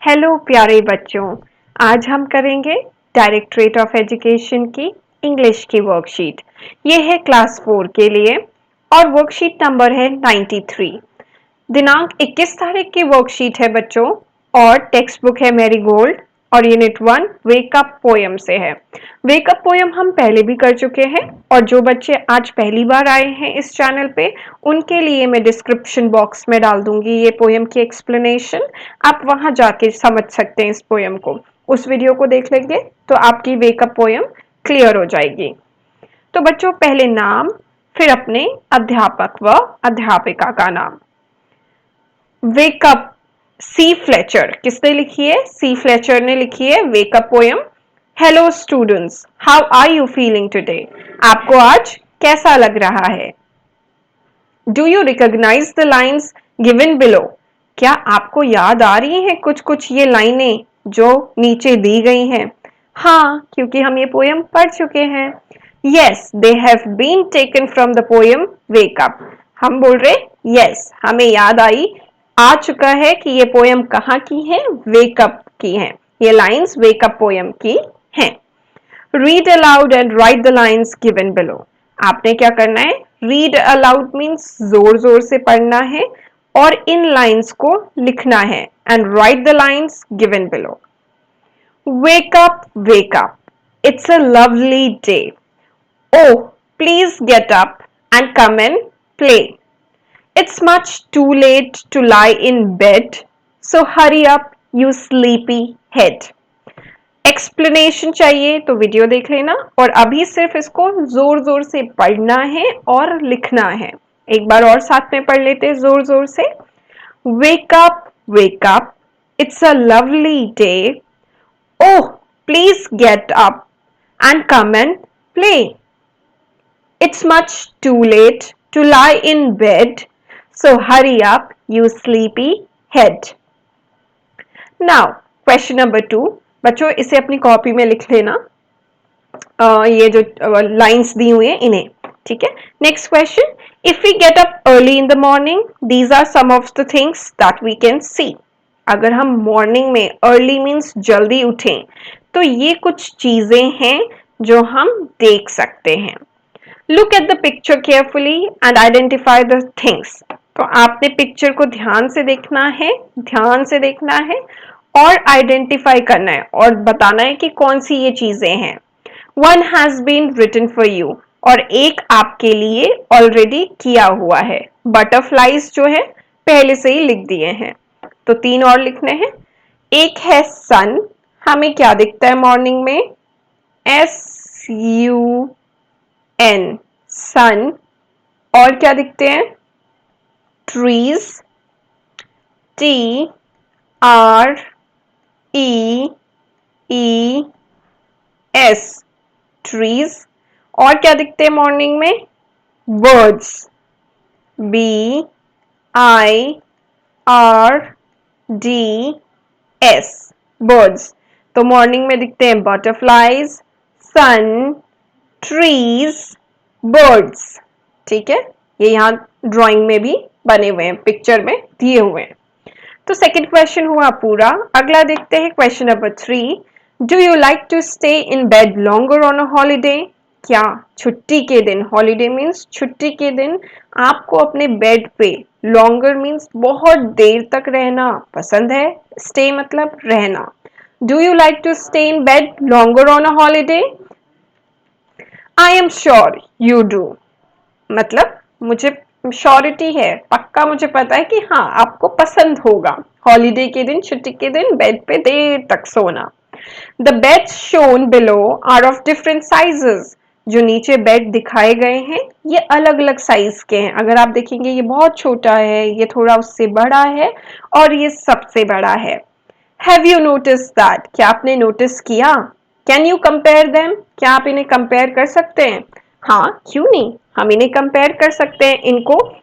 Hello प्यारे बच्चों, आज हम करेंगे डायरेक्टरेट ऑफ एजुकेशन की इंग्लिश की वर्कशीट। ये है क्लास 4 के लिए और वर्कशीट नंबर है 93। दिनांक 21 तारीख की वर्कशीट है बच्चों और टेक्स्ट बुक है मैरीगोल्ड और यूनिट 1 वेकअप पोयम से है। वेकअप पोयम हम पहले भी कर चुके हैं और जो बच्चे आज पहली बार आए हैं इस चैनल पे उनके लिए मैं डिस्क्रिप्शन बॉक्स में डाल दूंगी ये पोयम की एक्सप्लेनेशन। आप वहां जाके समझ सकते हैं इस पोयम को। उस वीडियो को देख लेंगे तो आपकी वेकअप पोयम क्लियर हो जाएगी। तो बच्चों पहले नाम, फिर अपने अध्यापक व अध्यापिका का नाम। वेकअप सी फ्लेचर किसने लिखी है? सी फ्लेचर ने लिखी है wake up poem. Hello students, how are you feeling today? आपको आज कैसा लग रहा है? Do you recognise the lines given below? क्या आपको याद आ रही हैं कुछ कुछ ये लाइनें जो नीचे दी गई हैं? हाँ, क्योंकि हम ये पोयम पढ़ चुके हैं। Yes, they have been taken from the poem wake up. हम बोल रहे यस, हमें याद आ चुका है कि ये पोयम कहाँ की है? वेकअप की है। ये लाइन्स वेकअप पोयम की हैं। Read aloud and right the lines given below. आपने क्या करना है? रीड अलाउड मीन्स जोर जोर से पढ़ना है और इन लाइन्स को लिखना है and right the lines given below. Wake up, it's a lovely day. Oh, please get up and come and play. It's much too late to lie in bed, so hurry up, you sleepy head. Explanation चाहिए तो video देख लेना और अभी सिर्फ इसको जोर जोर से पढ़ना है और लिखना है। एक बार और साथ में पढ़ लेते हैं जोर जोर से। Wake up, it's a lovely day. Oh, please get up and come and play. It's much too late to lie in bed, so hurry up, you sleepy head. Now, question number 2. बच्चों इसे अपनी copy में लिख लेना। ये जो lines दी हुई हैं इन्हें, ठीक है। Next question, if we get up early in the morning, these are some of the things that we can see. अगर हम मॉर्निंग में, अर्ली मीन्स जल्दी उठें, तो ये कुछ चीजें हैं जो हम देख सकते हैं। Look at the picture carefully and identify the things. तो आपने पिक्चर को ध्यान से देखना है और आइडेंटिफाई करना है और बताना है कि कौन सी ये चीजें हैं। One has been written for you, और एक आपके लिए ऑलरेडी किया हुआ है। बटरफ्लाईज जो है पहले से ही लिख दिए हैं, तो 3 और लिखने हैं। एक है सन, हमें क्या दिखता है मॉर्निंग में? SUN, सन। और क्या दिखते हैं? Trees, TREES, trees. और क्या दिखते हैं मॉर्निंग में? Birds, BIRDS, birds. तो मॉर्निंग में दिखते हैं बटरफ्लाईज, सन, ट्रीज, बर्ड्स। ठीक है, ये यहाँ ड्राइंग में भी बने हुए हैं, पिक्चर में दिए हुए हैं। तो सेकंड क्वेश्चन हुआ पूरा। अगला देखते हैं question number 3। Do you like to stay in bed longer on a holiday? क्या छुट्टी के दिन, हॉलीडे मीन्स छुट्टी के दिन, आपको अपने बेड पे, लॉन्गर मीन्स बहुत देर तक रहना पसंद है? स्टे मतलब रहना। Do you like to stay in bed longer on a holiday? I am sure you do, मतलब मुझे श्योरिटी है, पक्का मुझे पता है कि हाँ आपको पसंद होगा हॉलीडे के दिन, छुट्टी के दिन बेड पे देर तक सोना। The beds shown below are of different sizes. जो नीचे बेड दिखाए गए हैं ये अलग अलग साइज के हैं। अगर आप देखेंगे ये बहुत छोटा है, ये थोड़ा उससे बड़ा है और ये सबसे बड़ा है। Have you notice that? क्या आपने नोटिस किया? Can you compare them? क्या आप इन्हें कंपेयर कर सकते हैं? हाँ, क्यों नहीं, हम इन्हें कंपेयर कर सकते हैं,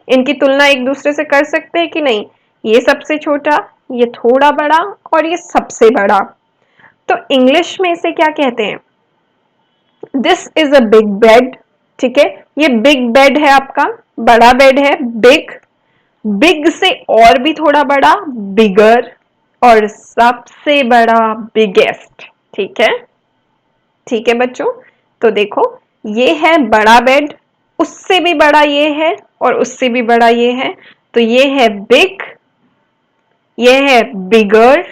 इनकी तुलना एक दूसरे से कर सकते हैं कि नहीं। ये सबसे छोटा, ये थोड़ा बड़ा और ये सबसे बड़ा। तो इंग्लिश में इसे क्या कहते हैं? This is a big bed. ठीक है, ये बिग बेड है आपका, बड़ा बेड है, बिग। बिग से और भी थोड़ा बड़ा, बिगर। और सबसे बड़ा बिगेस्ट। ठीक है बच्चों, तो देखो ये है बड़ा बेड, उससे भी बड़ा ये है और उससे भी बड़ा ये है, तो ये है बिग, ये है बिगर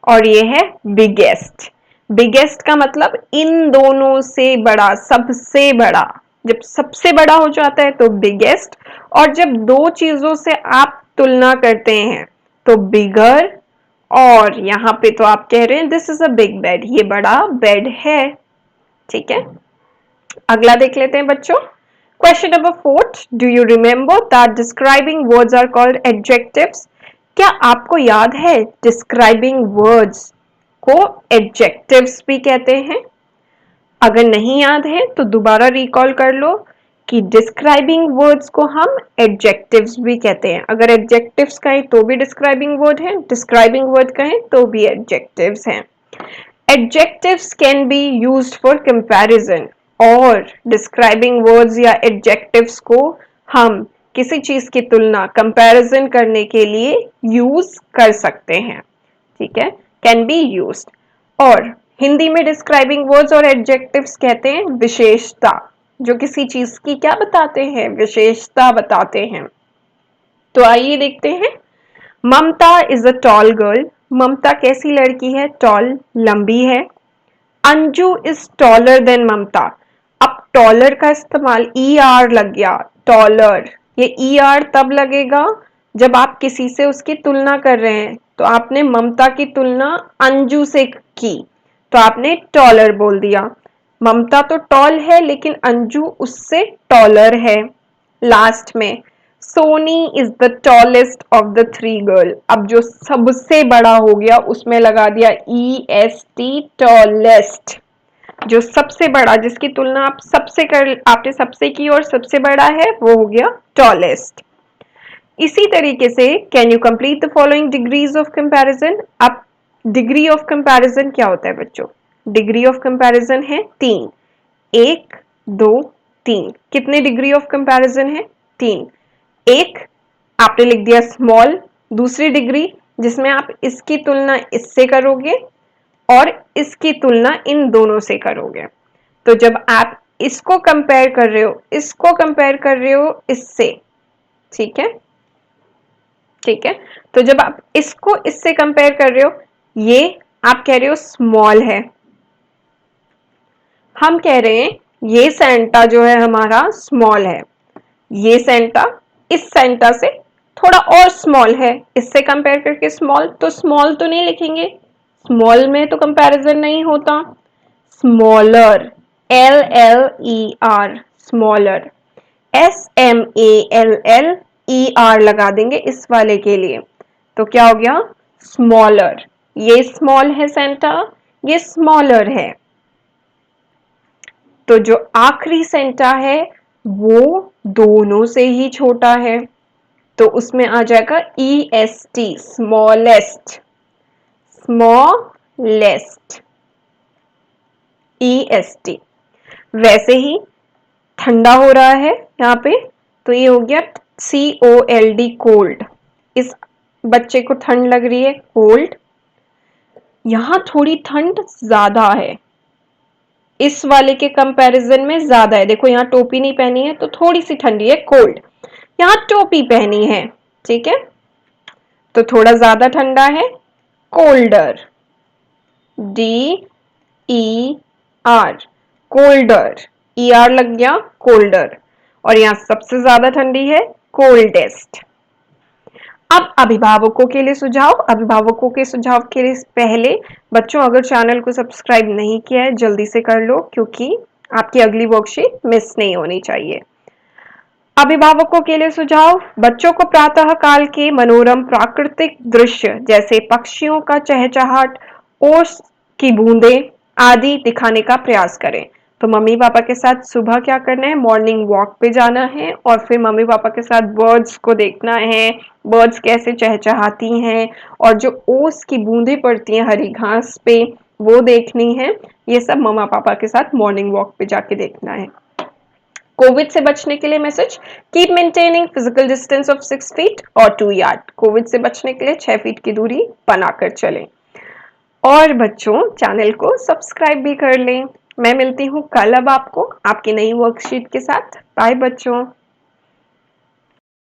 और ये है बिगेस्ट। बिगेस्ट का मतलब इन दोनों से बड़ा, सबसे बड़ा। जब सबसे बड़ा हो जाता है तो बिगेस्ट, और जब दो चीजों से आप तुलना करते हैं तो बिगर, और यहां पे तो आप कह रहे हैं this is a big bed, ये बड़ा बेड है। ठीक है, अगला देख लेते हैं बच्चों। Question number 4, do you remember that describing words are called adjectives? क्या आपको याद है डिस्क्राइबिंग वर्ड्स को एडजेक्टिव्स भी कहते हैं? अगर नहीं याद है तो दोबारा रिकॉल कर लो कि डिस्क्राइबिंग वर्ड्स को हम एडजेक्टिव्स भी कहते हैं। अगर एडजेक्टिव्स कहें तो भी डिस्क्राइबिंग वर्ड है, डिस्क्राइबिंग वर्ड कहें तो भी एडजेक्टिव्स हैं। Adjectives can be used for comparison, और डिस्क्राइबिंग वर्ड्स या एडजेक्टिव्स को हम किसी चीज की तुलना, कंपैरिजन करने के लिए यूज कर सकते हैं। ठीक है, कैन बी यूज्ड। और हिंदी में डिस्क्राइबिंग वर्ड्स और एडजेक्टिव्स कहते हैं विशेषता, जो किसी चीज की क्या बताते हैं, विशेषता बताते हैं। तो आइए देखते हैं। ममता इज अ टॉल गर्ल, ममता कैसी लड़की है, टॉल, लंबी है। अंजू इज टॉलर देन ममता, अब टॉलर का इस्तेमाल ई आर लग गया, टॉलर। ये ई आर तब लगेगा जब आप किसी से उसकी तुलना कर रहे हैं, तो आपने ममता की तुलना अंजू से की तो आपने टॉलर बोल दिया। ममता तो टॉल है लेकिन अंजू उससे टॉलर है। लास्ट में Soni is the tallest of the three girl, अब जो सबसे बड़ा हो गया उसमें लगा दिया ई एस टी, टॉलेस्ट। जो सबसे बड़ा, जिसकी तुलना आप सबसे कर, आपने सबसे की और सबसे बड़ा है, वो हो गया टॉलेस्ट। इसी तरीके से can you complete the following degrees of comparison? अब डिग्री ऑफ कंपैरिजन क्या होता है बच्चों? डिग्री ऑफ कंपैरिजन है 3, 1, 2, 3। कितने डिग्री ऑफ कंपैरिजन है? 3। एक आपने लिख दिया स्मॉल, दूसरी डिग्री जिसमें आप इसकी तुलना इससे करोगे और इसकी तुलना इन दोनों से करोगे। तो जब आप इसको कंपेयर कर रहे हो, इसको कंपेयर कर रहे हो इससे, ठीक है, ठीक है, तो जब आप इसको इससे कंपेयर कर रहे हो, ये आप कह रहे हो स्मॉल है, हम कह रहे हैं ये सेंटा जो है हमारा स्मॉल है, ये सेंटा इस सेंटा से थोड़ा और स्मॉल है, इससे कंपेयर करके स्मॉल, तो स्मॉल तो नहीं लिखेंगे, स्मॉल में तो कंपैरिजन नहीं होता। Smaller, L L E R, smaller, S M A L L E R लगा देंगे इस वाले के लिए, तो क्या हो गया? स्मॉलर। ये स्मॉल है सेंटा, ये स्मॉलर है, तो जो आखिरी सेंटा है वो दोनों से ही छोटा है, तो उसमें आ जाएगा E S T, smallest, smallest, E S T. वैसे ही ठंडा हो रहा है यहाँ पे, तो ये हो गया सी ओ एल डी, कोल्ड। इस बच्चे को ठंड लग रही है, कोल्ड। यहां थोड़ी ठंड ज्यादा है, इस वाले के कंपैरिजन में ज्यादा है। देखो यहाँ टोपी नहीं पहनी है तो थोड़ी सी ठंडी है, कोल्ड। यहाँ टोपी पहनी है, ठीक है, तो थोड़ा ज्यादा ठंडा है, colder, D E R, colder, E R लग गया, कोल्डर। और यहां सबसे ज्यादा ठंडी है, कोल्डेस्ट। अब अभिभावकों के लिए सुझाव। अभिभावकों के सुझाव के लिए पहले बच्चों, अगर चैनल को सब्सक्राइब नहीं किया है जल्दी से कर लो, क्योंकि आपकी अगली वर्कशीट मिस नहीं होनी चाहिए। अभिभावकों के लिए सुझाव, बच्चों को प्रातः काल के मनोरम प्राकृतिक दृश्य जैसे पक्षियों का चहचहाट, ओस की बूंदें आदि दिखाने का प्रयास करें। तो मम्मी पापा के साथ सुबह क्या करना है? मॉर्निंग वॉक पे जाना है और फिर मम्मी पापा के साथ बर्ड्स को देखना है, बर्ड्स कैसे चहचहाती हैं और जो ओस की बूंदें पड़ती हैं हरी घास पे वो देखनी है। ये सब मम्मा पापा के साथ मॉर्निंग वॉक पे जाके देखना है। कोविड से बचने के लिए message, keep maintaining physical distance of 6 feet और 2 यार्ड। कोविड से बचने के लिए 6 फीट की दूरी बनाकर चलें। और बच्चों चैनल को सब्सक्राइब भी कर लें। मैं मिलती हूँ कल अब आपको आपकी नई वर्कशीट के साथ। बाय बच्चों।